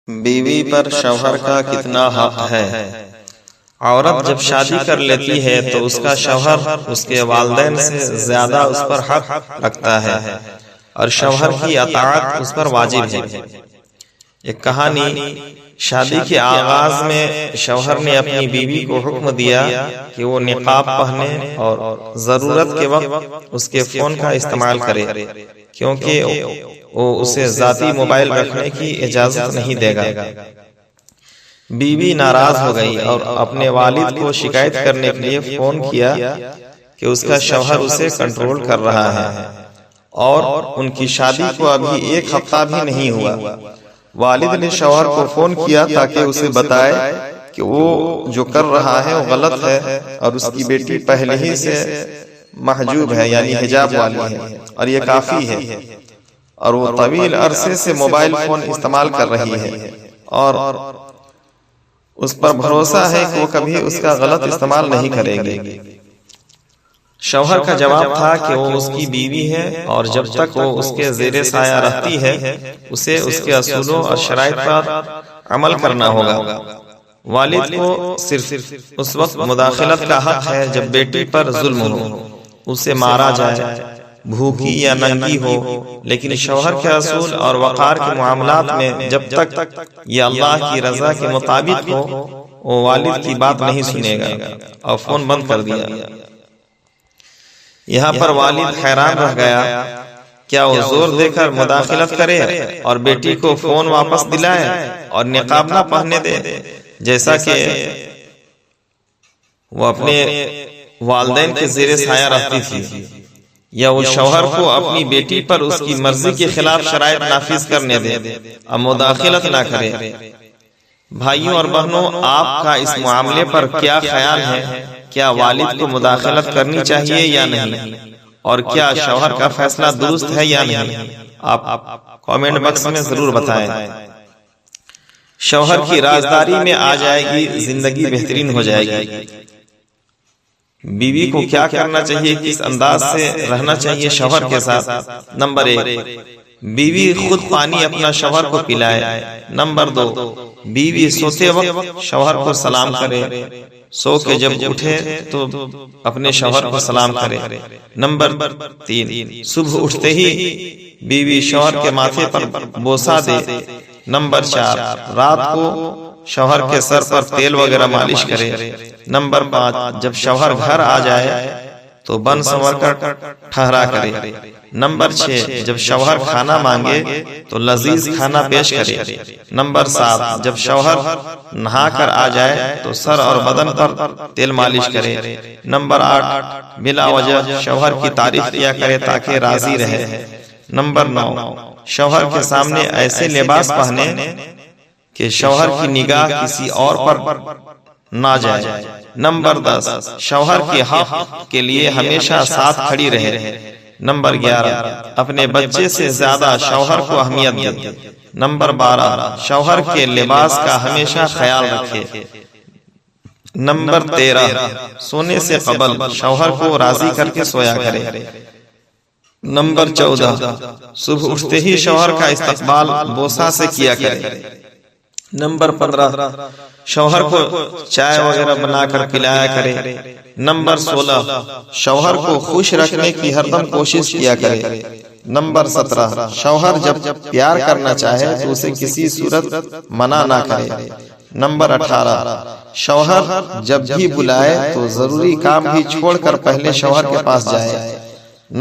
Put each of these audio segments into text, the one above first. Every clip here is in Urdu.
بیوی پر شوہر کا کتنا حق ہے؟ عورت جب شادی کر لیتی ہے تو اس کا شوہر اس کے والدین سے زیادہ اس پر حق رکھتا ہے اور شوہر کی اطاعت اس پر واجب ہے۔ ایک کہانی، شادی کے آغاز میں شوہر نے اپنی بیوی کو حکم دیا کہ وہ نقاب پہنے اور ضرورت کے وقت اس کے فون کا استعمال کرے، کیونکہ وہ اسے ذاتی موبائل رکھنے کی اجازت نہیں دے گا۔ بیوی ناراض ہو گئی اور اپنے والد کو شکایت کرنے کے لیے فون کیا کہ اس کا شوہر اسے کنٹرول کر رہا ہے، اور ان کی شادی کو ابھی ایک ہفتہ بھی نہیں ہوا۔ والد نے شوہر کو فون کیا تاکہ اسے بتائے کہ وہ جو کر رہا ہے وہ غلط ہے اور اس کی بیٹی پہلے ہی سے محجوب ہے، یعنی حجاب والی ہے، اور یہ کافی ہے، اور وہ طویل عرصے سے موبائل فون استعمال کر رہی ہے اور اس پر بھروسہ ہے کہ وہ کبھی اس کا غلط استعمال نہیں کرے گی۔ شوہر کا جواب تھا کہ وہ اس کی بیوی ہے اور جب تک وہ اس کے زیر سایہ رہتی ہے اسے اس کے اصولوں اور شرائط پر عمل کرنا ہوگا۔ والد کو صرف اس وقت مداخلت کا حق ہے جب بیٹی پر ظلم ہو، اسے مارا جائے، بھوکی یا ننگی ہو، لیکن شوہر کے اصول اور وقار کے معاملات میں جب تک یہ اللہ کی رضا کے مطابق ہو وہ والد کی بات نہیں سنے گا، اور فون بند کر دیا۔ یہاں پر والد حیران رہ گیا، کیا وہ زور دے کر مداخلت کرے اور بیٹی کو فون واپس دلائے اور نقاب نہ پہننے دے جیسا کہ وہ اپنے والدین کے زیر سایہ رہتی تھی، یا وہ شوہر کو اپنی بیٹی پر اس کی مرضی کے خلاف شرائط نافذ کرنے دے اور مداخلت نہ کرے؟ بھائیوں اور بہنوں، آپ کا اس معاملے پر کیا خیال ہے؟ کیا والد کو مداخلت کرنی چاہیے یا نہیں؟ اور کیا شوہر کا فیصلہ درست ہے یا نہیں؟ آپ کامنٹ باکس میں ضرور بتائیں۔ شوہر کی رازداری میں آ جائے گی، زندگی بہترین ہو جائے گی۔ بیوی کو کیا کرنا چاہیے، کس انداز سے رہنا چاہیے شوہر کے ساتھ؟ نمبر 1، بیوی خود پانی اپنا شوہر کو پلائے۔ نمبر 2، بیوی سوتے وقت شوہر کو سلام کرے، سو کے جب اٹھے تو اپنے شوہر کو سلام کرے۔ نمبر 3، صبح اٹھتے ہی بیوی شوہر کے ماتھے پر بوسہ دے۔ نمبر 4، رات کو شوہر کے سر پر تیل وغیرہ مالش کرے۔ نمبر 5، جب شوہر گھر آ جائے تو بن سنور کر ٹھہرا کرے۔ نمبر 6، جب شوہر کھانا مانگے تو لذیذ کھانا پیش کرے۔ نمبر 7، جب شوہر نہا کر آ جائے تو سر اور بدن پر تیل مالش کرے۔ نمبر 8، بلا وجہ شوہر کی تعریف کیا کرے تاکہ راضی رہے۔ نمبر 9، شوہر کے سامنے ایسے لباس پہنے کہ شوہر کی نگاہ کسی اور پر نہ جائے۔ نمبر 10، شوہر کے حق کے لیے ہمیشہ ساتھ کھڑی رہے۔ نمبر 11، اپنے بچے سے زیادہ شوہر کو اہمیت دے۔ نمبر 12، شوہر کے لباس کا ہمیشہ خیال رکھے۔ نمبر 13، سونے سے قبل شوہر کو راضی کر کے سویا کرے۔ نمبر 14، صبح اٹھتے ہی شوہر کا استقبال بوسہ سے کیا کرے۔ نمبر 15، شوہر کو چائے وغیرہ بنا کر پلایا کرے۔ نمبر 16، شوہر کو خوش رکھنے کی ہر دم کوشش کیا کرے۔ نمبر 17، شوہر جب پیار کرنا چاہے تو اسے کسی صورت منع نہ کرے۔ نمبر 18، شوہر جب بھی بلائے تو ضروری کام بھی چھوڑ کر پہلے شوہر کے پاس جائے۔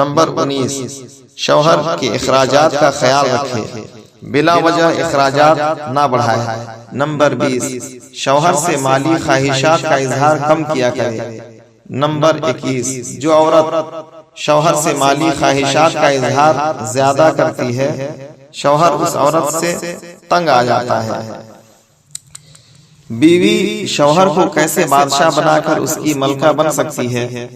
نمبر 19، شوہر کے اخراجات کا خیال رکھے، بلا وجہ اخراجات نہ بڑھائے۔ نمبر 20، شوہر سے مالی خواہشات کا اظہار کم کیا کرے۔ نمبر 21، جو عورت شوہر سے مالی خواہشات کا اظہار زیادہ کرتی ہے شوہر اس عورت سے تنگ آ جاتا ہے۔ بیوی شوہر کو کیسے بادشاہ بنا کر اس کی ملکہ بن سکتی ہے؟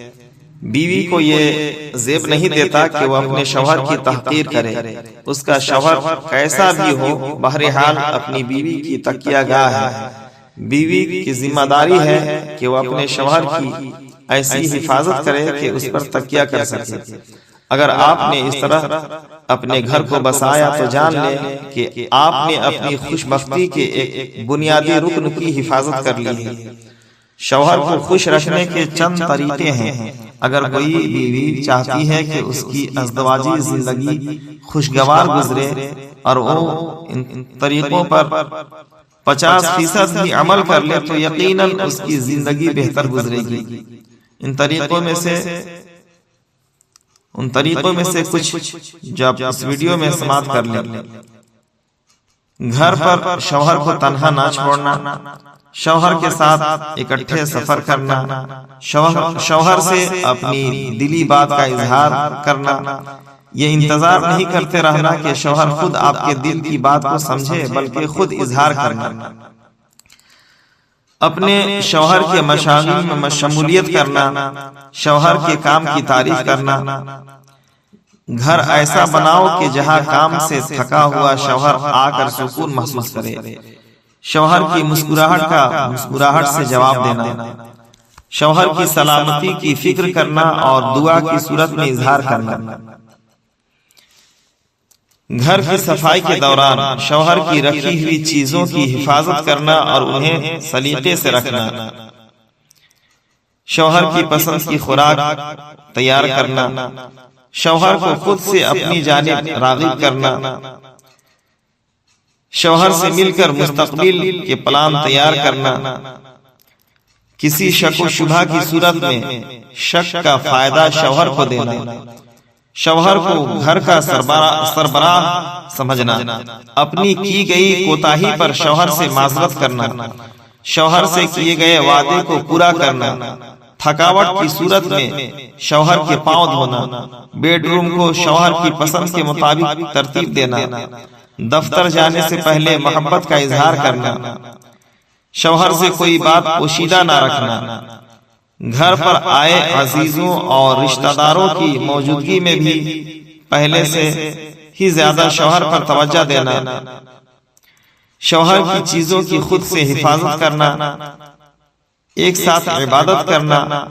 بیوی کو یہ زیب نہیں دیتا کہ وہ اپنے شوہر کی تحقیر کرے۔ اس کا شوہر کیسا بھی ہو، بہرحال اپنی بیوی کی تکیہ گاہ ہے۔ بیوی کی ذمہ داری ہے کہ وہ اپنے شوہر کی ایسی حفاظت کرے کہ اس پر تکیہ کر سکے۔ اگر آپ نے اس طرح اپنے گھر کو بسایا تو جان لیں کہ آپ نے اپنی خوش بختی کے ایک بنیادی رکن کی حفاظت کر لی ہے۔ شوہر کو خوش رکھنے کے چند طریقے ہیں۔ اگر کوئی بیوی چاہتی ہے کہ اس کی ازدواجی زندگی خوشگوار گزرے اور وہ ان طریقوں پر 50% بھی عمل کر لے تو یقیناً اس کی زندگی بہتر گزرے گی۔ ان طریقوں میں سے کچھ جو آپ اس ویڈیو میں سماعت کر لیں۔ گھر پر شوہر کو تنہا نہ چھوڑنا، شوہر کے ساتھ اکٹھے سفر کرنا، شوہر سے اپنی دلی بات کا اظہار کرنا، یہ انتظار نہیں کرتے رہنا کہ شوہر خود آپ کے دل کی بات کو سمجھے بلکہ خود اظہار کرنا، اپنے شوہر کے مشاغل میں شمولیت کرنا، شوہر کے کام کی تعریف کرنا۔ گھر ایسا بناؤ کہ جہاں کام سے تھکا ہوا شوہر آ کر سکون محسوس کرے، شوہر کی مسکراہٹ سے جواب دینا، شوہر کی سلامتی کی فکر کرنا اور دعا کی صورت میں اظہار کرنا۔ گھر کی صفائی کے دوران شوہر کی رکھی ہوئی چیزوں کی حفاظت کرنا اور انہیں سلیقے سے رکھنا، شوہر کی پسند کی خوراک تیار کرنا، شوہر کو خود سے اپنی جانب راغب کرنا، شوہر سے مل کر مستقبل کے پلان تیار کرنا، کسی شک و شبہ کی صورت میں شک کا فائدہ شوہر کو دینا، شوہر کو گھر کا سربراہ سمجھنا، اپنی کی گئی کوتاہی پر شوہر سے معذرت کرنا، شوہر سے کیے گئے وعدے کو پورا کرنا، تھکاوٹ کی صورت میں شوہر کے پاؤں دھونا، بیڈ روم کو شوہر کی پسند کے مطابق ترتیب دینا، دفتر جانے سے پہلے محبت کا اظہار کرنا، شوہر سے کوئی بات پوشیدہ نہ رکھنا، گھر پر آئے عزیزوں اور رشتہ داروں کی موجودگی میں بھی پہلے سے ہی زیادہ شوہر پر توجہ دینا، شوہر کی چیزوں کی خود سے حفاظت کرنا، ایک ساتھ عبادت کرنا،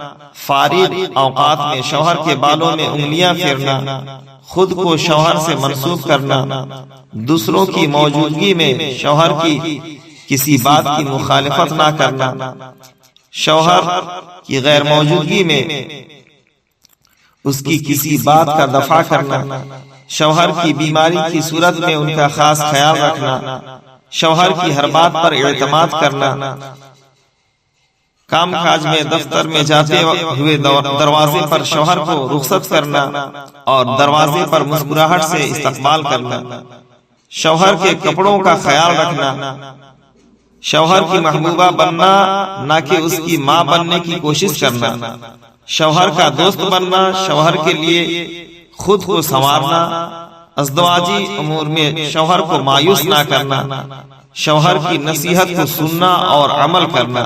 فارغ اوقات میں شوہر کے بالوں میں انگلیاں پھیرنا، خود کو شوہر سے منسوب کرنا، دوسروں کی موجودگی میں شوہر کی کسی بات کی مخالفت نہ کرنا، شوہر کی غیر موجودگی میں اس کی کسی بات کا دفاع کرنا، شوہر کی بیماری کی صورت میں ان کا خاص خیال رکھنا، شوہر کی ہر بات پر اعتماد کرنا، کام کاج میں دفتر میں جاتے ہوئے دروازے پر شوہر کو رخصت کرنا اور دروازے پر مسکراہٹ سے استقبال کرنا، شوہر کے کپڑوں کا خیال رکھنا، شوہر کی محبوبہ بننا نہ کہ اس کی ماں بننے کی کوشش کرنا، شوہر کا دوست بننا، شوہر کے لیے خود کو سنوارنا، ازدواجی امور میں شوہر کو مایوس نہ کرنا، شوہر کی نصیحت کو سننا اور عمل کرنا۔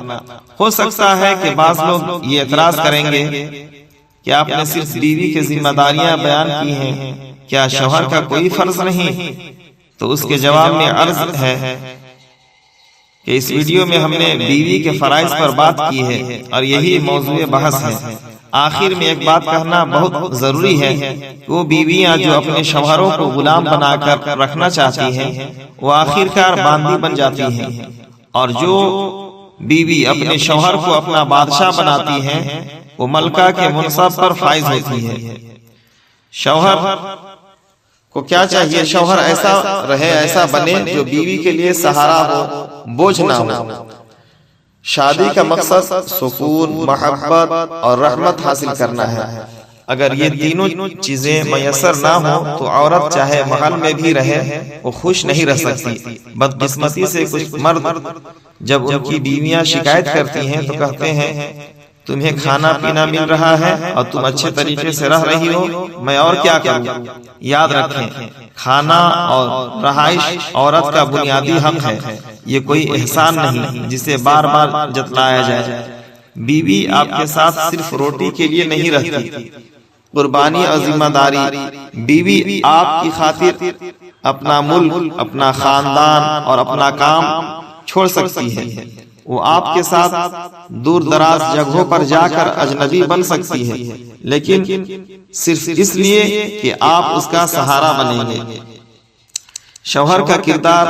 ہو سکتا ہے کہ بعض لوگ یہ اعتراض کریں گے کہ آپ نے صرف بیوی کی ذمہ داریاں بیان کی ہیں، کیا شوہر کا کوئی فرض نہیں؟ تو اس کے جواب میں عرض ہے کہ اس ویڈیو میں ہم نے بیوی کے فرائض پر بات کی ہے اور یہی موضوع بحث ہے۔ آخر میں ایک بات کہنا بہت ضروری ہے کہ وہ بیویاں جو اپنے شوہروں کو غلام بنا کر رکھنا چاہتی ہیں وہ آخرکار باندی بن جاتی ہیں، اور جو بیوی اپنے شوہر کو اپنا بادشاہ بناتی ہیں وہ ملکہ کے منصب پر فائز ہوتی ہے۔ شوہر کو کیا چاہیے؟ شوہر ایسا رہے، ایسا بنے جو بیوی کے لیے سہارا ہو، بوجھ نہ ہو۔ شادی کا مقصد سکون، محبت اور رحمت حاصل کرنا ہے۔ اگر یہ تینوں چیزیں میسر نہ ہوں تو عورت چاہے محل میں بھی رہے وہ خوش نہیں رہ سکتی۔ بدقسمتی سے کچھ مرد جب ان کی بیویاں شکایت کرتی ہیں تو کہتے ہیں تمہیں کھانا پینا مل رہا ہے اور تم اچھے طریقے سے رہ رہی ہو، میں اور کیا کروں؟ یاد رکھیں، کھانا اور رہائش عورت کا بنیادی حق ہے، یہ کوئی احسان نہیں جسے بار بار جتلایا جائے۔ بیوی آپ کے ساتھ صرف روٹی کے لیے نہیں رہتی، قربانی اور ذمہ داری۔ بیوی آپ کی خاطر اپنا ملک، اپنا خاندان اور اپنا کام چھوڑ سکتی ہے۔ وہ آپ کے ساتھ دور دراز جگہوں پر جا کر اجنبی بن سکتی ہے، لیکن صرف اس لیے کہ آپ اس کا سہارا بنیں گے۔ شوہر کا کردار،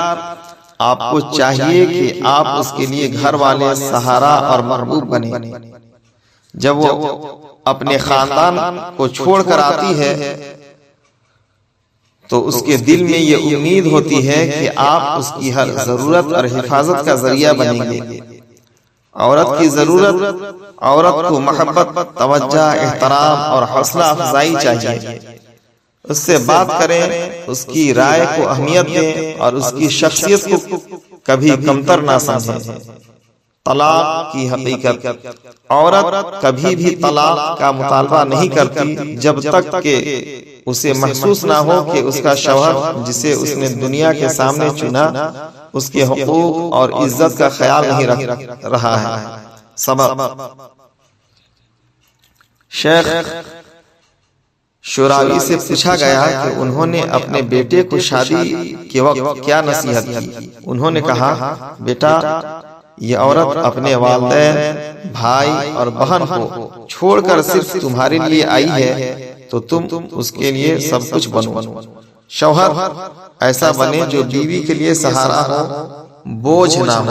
آپ کو چاہیے کہ آپ اس کے لیے گھر والے، سہارا اور محبوب بنیں۔ جب وہ اپنے خاندان کو چھوڑ کر آتی ہے تو اس کے دل میں یہ امید ہوتی ہے کہ آپ اس کی ہر ضرورت اور حفاظت کا ذریعہ بنیں گے۔ عورت کی ضرورت، عورت کو محبت، توجہ، احترام اور حوصلہ افزائی چاہیے۔ اس سے بات کریں، اس کی رائے کو اہمیت دیں اور اس کی شخصیت کو کبھی کمتر نہ سمجھیں۔ طلاق کی حقیقت، عورت کبھی بھی طلاق کا مطالبہ نہیں کرتی جب تک کہ اسے محسوس نہ ہو کہ اس کا شوہر جسے اس نے دنیا کے سامنے چنا اس کے حقوق اور عزت کا خیال نہیں رکھ رہا ہے۔ سبق: شیخ شعراوی سے پوچھا گیا کہ انہوں نے اپنے بیٹے کو شادی کے وقت کیا نصیحت کی۔ انہوں نے کہا، بیٹا، یہ عورت اپنے والدین، بھائی اور بہن کو چھوڑ کر صرف تمہارے لیے آئی ہے تو تم اس کے لیے سب کچھ بنو۔ شوہر ایسا بنے جو بیوی کے لیے سہارا ہو، بوجھ نہ ہو۔